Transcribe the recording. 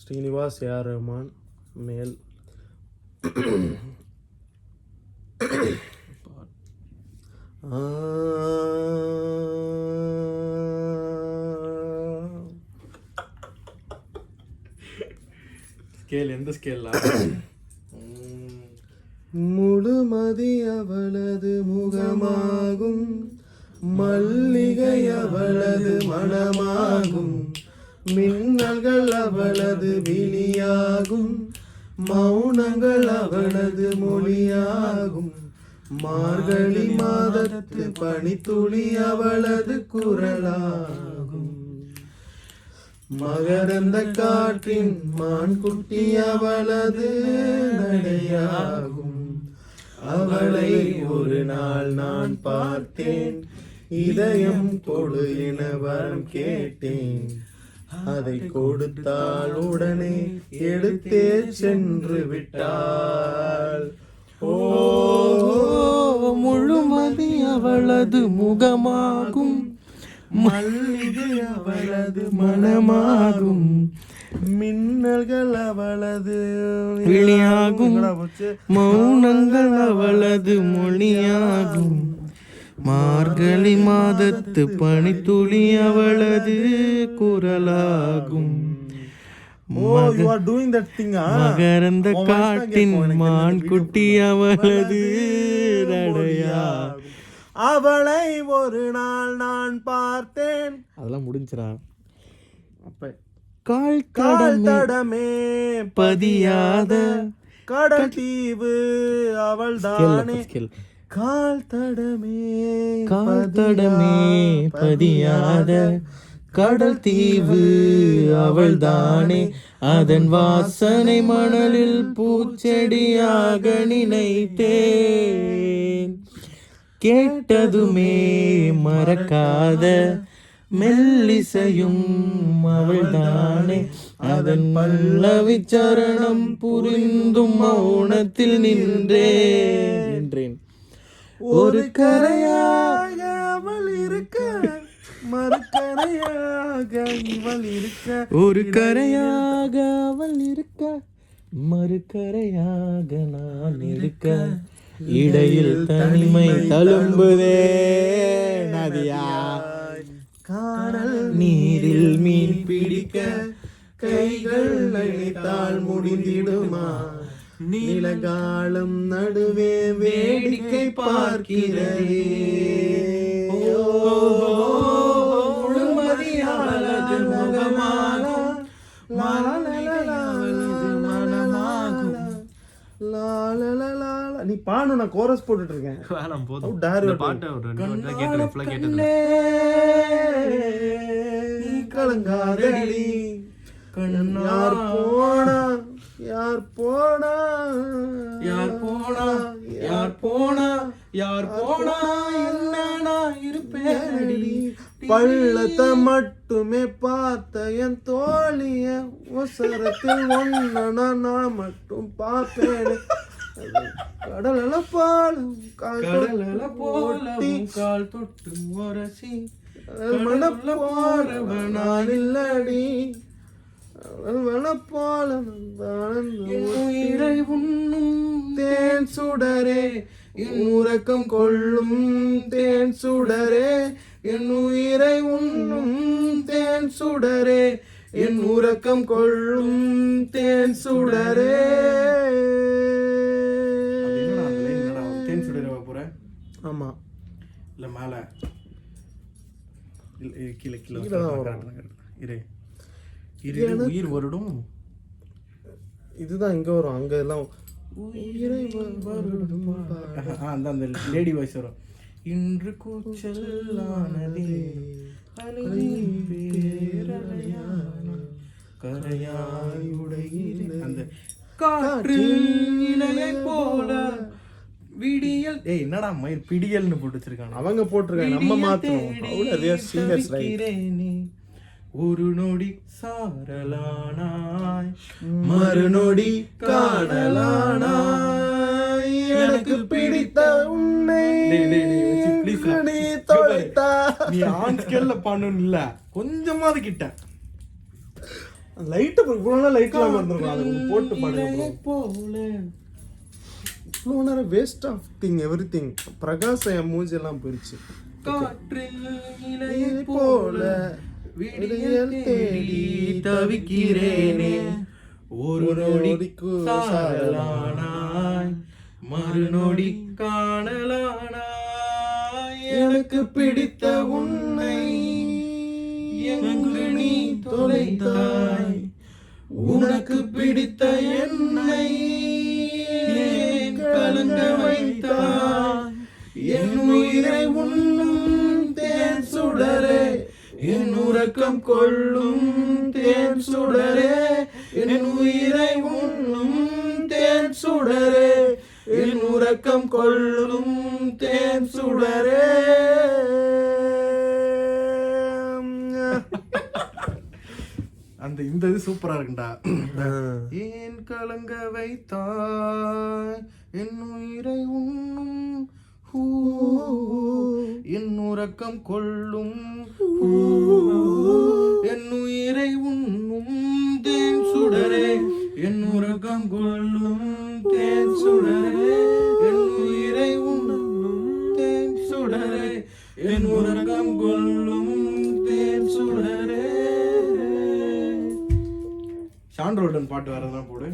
Srinivas AR Rahman மேல். Scale எந்த scale? முழுமதி அவளது முகமாகும், மல்லிகை அவளது மனமாகும், மின்னல்கள் அவளது விழியாகும், மௌனங்கள் அவளது மொழியாகும், மார்கழி மாதத்து பனித்துளி அவளது குரலாகும், மகரந்த காற்றின் மான்குட்டி அவளது நடையாகும். அவளை ஒரு நாள் நான் பார்த்தேன், இதயம் கொடு என வரம் கேட்டேன், அதை கொடுத்தால் உடனே எடுத்தே சென்று விட்டாள். ஓ, முழுமதி அவளது முகமாகும், மல்லிகை அவளது மனமாகும், மின்னல்கள் அவளது விழியாகும், மௌனங்கள் அவளது மொழியாகும், மார்கழி மாதத்து பனித்துளி அவளது குரலாகும். மகரந்த காட்டின் மான்குட்டி அவளது நடையாகும். அவளை ஒரு நாள் நான் பார்த்தேன். அதெல்லாம் முடிஞ்சிரா? அப்ப கால் தடமே பதியாத கடல் தீவு அவள் தானே. கால் தடமே பதியாத கடல் தீவு அவள் தானே, அதன் வாசனை மணலில் பூச்செடியாக நினைத்தேன், கேட்டதுமே மறக்காத மெல்லிசையும் அவள்தானே, அதன் பல்லவி சரணம் புரிந்தும் மௌனத்தில் நின்றேன். ஒரு கரையாக அவள் இருக்க, மறுக்கரையாக இவள் இருக்க, ஒரு கரையாக அவள் இருக்க, மறுக்கரையாக நான் இருக்க, இடையில் தனிமை தழும்புதே நதியா, காணல் நீரில் மீன் பிடிக்க கைகள் நினைத்தால் முடிந்திடுமா, நீலகாலம் நடுவே வேடிக்கை பார்க்கிறதே. முழுமதி அவளது முகமாகும், நீ பாடு, நான் கோரஸ் போட்டுட்டு இருக்கேன். கலங்காதடி யார் போனா, யார் போனா, யார் போனா, யார் போனா, யார் போனா, என்ன இருப்பேன், பள்ளத்தை மட்டுமே பார்த்த என் தோழிய ஒசரத்தில் ஒன்ன நான் மட்டும் பார்ப்பேன், கடல போலும் கால் தொட்டு முரசி மனப்போறவனான் இல்லடி, உயிரை உண்ணும் தேன் சுடரே, என் உறக்கம் கொள்ளும் தேன் சுடரே, என் உயிரை உண்ணும் தேன் சுடரே, என் உறக்கம் கொள்ளும் தேன் சுடரே. தேன் சுடரே போற? ஆமா, இல்ல மேல கீழே கீழே உயிர் வருடும். இதுதான் இங்க வரும், அங்க எல்லாம் அந்த லேடி வாய்ஸ் வரும். இன்று கூச்சலானதே கரையாய் உடையில் அந்த காற்று இலையை போல விடியல். ஏய் என்னடா மயிர் பிடியல்னு போட்டு வச்சிருக்காங்க, அவங்க போட்டிருக்காங்க, நம்ம மாத்துறோம். ஒரு நொடி சாரலானாய், மறுநொடி காணலானாய், எனக்கு பிடித்த உன்னை நீ ஆன் ஸ்கேல்ல பண்ணணும் இல்ல, கொஞ்சமாவது கிட்ட லைட்டு இவ்வளோ லைட் இல்லாமல் இருந்திருக்கும், அதை கொஞ்சம் போட்டு பாடுங்க ப்ரோ. போல இவ்வளோ நேரம் waste of thing everything. Prakash என் மூஞ்சி எல்லாம் போயிடுச்சு. காற்றில் இலையை போல விடியல் தேடி தவிக்கிறேனே, ஒரு நொடிக்கு சாரலானாய் மறுநொடி காணலானாய், எனக்கு பிடித்த உன்னை எங்கு நீ தொலைத்தாய், உனக்கு பிடித்த என்னை ஏன் கலங்க வைத்தாய், என் உயிரை உண்ணும் தேன் சுடரே, என் உறக்கம் கொள்ளும் தேன் சுடரே, என் உயிரை உண்ணும் தேன் சுடரே, என் உறக்கம் கொள்ளும் தேன் சுடரே. அந்த இந்த இது சூப்பரா இருக்குண்டா. ஏன் கலங்க வைத்தாய், என் உயிரை உண்ணும் என் உறக்கம் கொள்ளும், என் உயிரை உண்ணும் தேன் சுடரே, என் உறக்கம் கொள்ளும் தேன் சுடரே, என் உயிரை உண்ணும் தேன் சுடரே, என் உறக்கம் கொள்ளும் தேன் சுடரே. ஷான் ரோல்டன் பாட்டு வரதான் போடு.